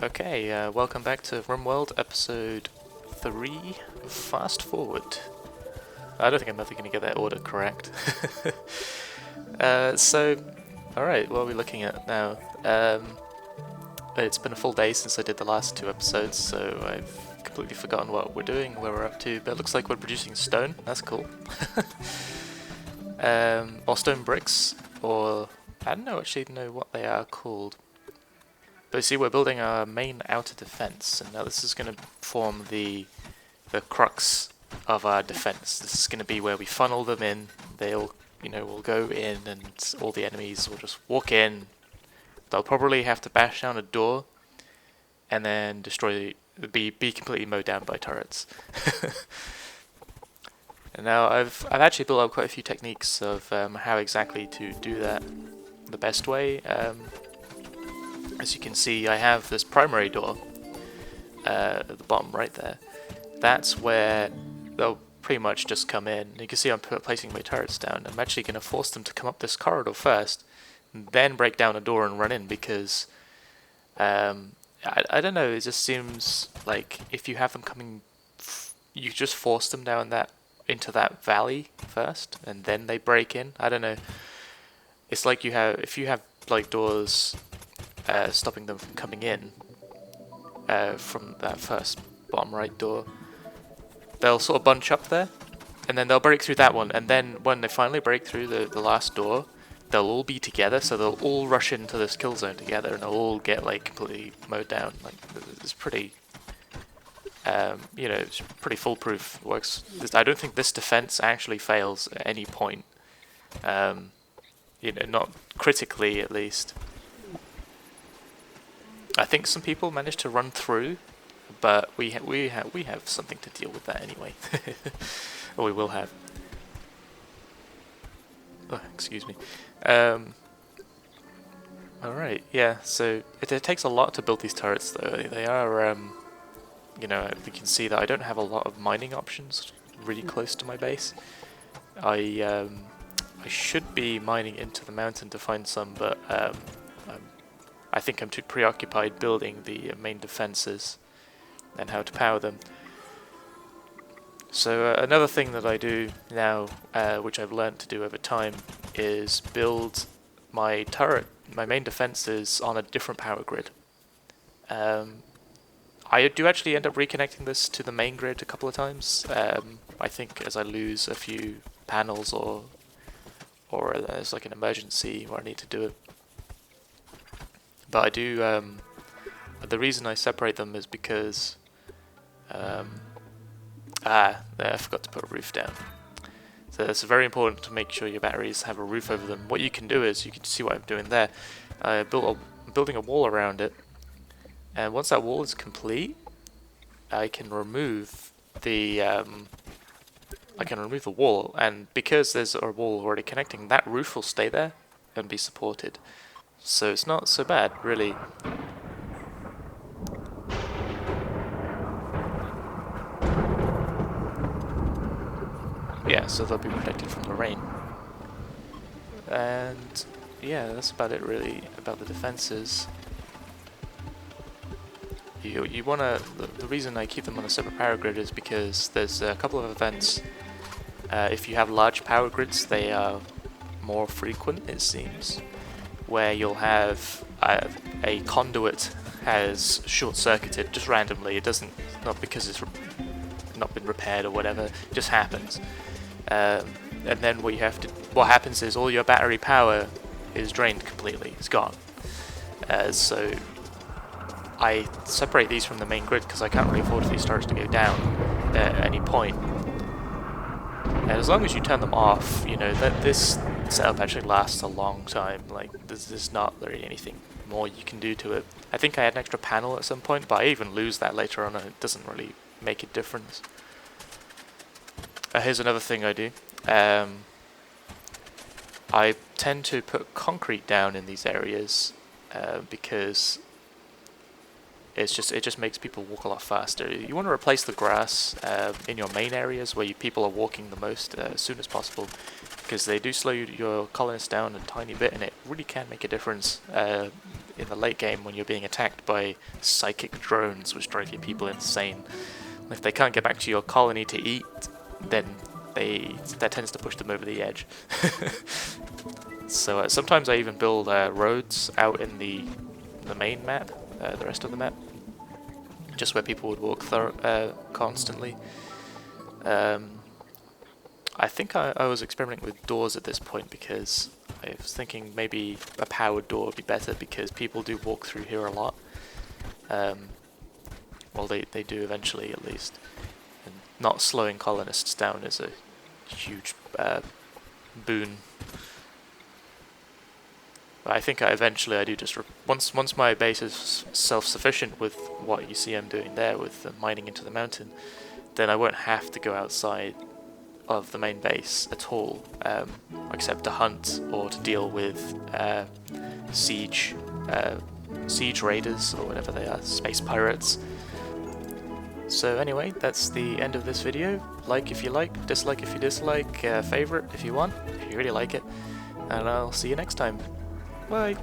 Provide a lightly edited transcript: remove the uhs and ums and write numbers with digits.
Okay, welcome back to Rimworld, episode 3, Fast Forward. I don't think I'm ever going to get that order correct. Alright, what are we looking at now? It's been a full day since I did the last 2 episodes, so I've completely forgotten what we're doing, where we're up to, but it looks like we're producing stone, that's cool. Or stone bricks, or I don't actually know what they are called. But you see, we're building our main outer defense, and now this is going to form the crux of our defense. This is going to be where we funnel them in. They'll, will go in, and all the enemies will just walk in. They'll probably have to bash down a door, and then be completely mowed down by turrets. And now I've actually built up quite a few techniques of how exactly to do that the best way. As you can see, I have this primary door at the bottom right there. That's where they'll pretty much just come in. You can see I'm placing my turrets down. I'm actually going to force them to come up this corridor first, and then break down a door and run in, because I don't know, it just seems like if you have them coming, you just force them down into that valley first, and then they break in. I don't know. It's like if you have like doors stopping them from coming in from that first bottom right door, they'll sort of bunch up there, and then they'll break through that one, and then when they finally break through the last door, they'll all be together, so they'll all rush into this kill zone together, and they'll all get like completely mowed down. Like, it's pretty it's pretty foolproof. It works. I don't think this defense actually fails at any point, not critically at least. I think some people manage to run through, but we have something to deal with that anyway. Or we will have. Oh, excuse me. Alright, yeah, so it takes a lot to build these turrets though. They are, you can see that I don't have a lot of mining options really close to my base. I should be mining into the mountain to find some, but I think I'm too preoccupied building the main defenses and how to power them. So another thing that I do now, which I've learned to do over time, is build my main defenses on a different power grid. I do actually end up reconnecting this to the main grid a couple of times. I think as I lose a few panels or there's like an emergency where I need to do it. But I do, the reason I separate them is because, I forgot to put a roof down. So it's very important to make sure your batteries have a roof over them. What you can do is, you can see what I'm doing there, I'm building a wall around it, and once that wall is complete, I can remove the wall, and because there's a wall already connecting, that roof will stay there and be supported. So it's not so bad, really. Yeah, so they'll be protected from the rain. And yeah, that's about it really about the defenses. You wanna, the reason I keep them on a separate power grid is because there's a couple of events. If you have large power grids, they are more frequent, it seems, where you'll have a conduit has short-circuited just randomly. It doesn't, not because it's not been repaired or whatever, it just happens. And then what happens is all your battery power is drained completely, it's gone. So I separate these from the main grid because I can't really afford for these turrets to go down at any point. And as long as you turn them off, that this setup actually lasts a long time. Like, there's not really anything more you can do to it. I think I had an extra panel at some point, but I even lose that later on, and it doesn't really make a difference. Here's another thing I do. I tend to put concrete down in these areas because it just makes people walk a lot faster. You want to replace the grass in your main areas where people are walking the most as soon as possible, because they do slow your colonists down a tiny bit, and it really can make a difference in the late game when you're being attacked by psychic drones, which drive your people insane. If they can't get back to your colony to eat, then that tends to push them over the edge. So sometimes I even build roads out in the main map, the rest of the map, just where people would walk constantly. I think I was experimenting with doors at this point because I was thinking maybe a powered door would be better because people do walk through here a lot. Well, they do eventually, at least. And not slowing colonists down is a huge boon. But I think eventually I do just once my base is self-sufficient with what you see I'm doing there with the mining into the mountain, then I won't have to go outside of the main base at all, except to hunt or to deal with siege raiders or whatever they are, space pirates. So anyway, that's the end of this video. Like if you like, dislike if you dislike, favorite if you want, if you really like it, and I'll see you next time. Bye!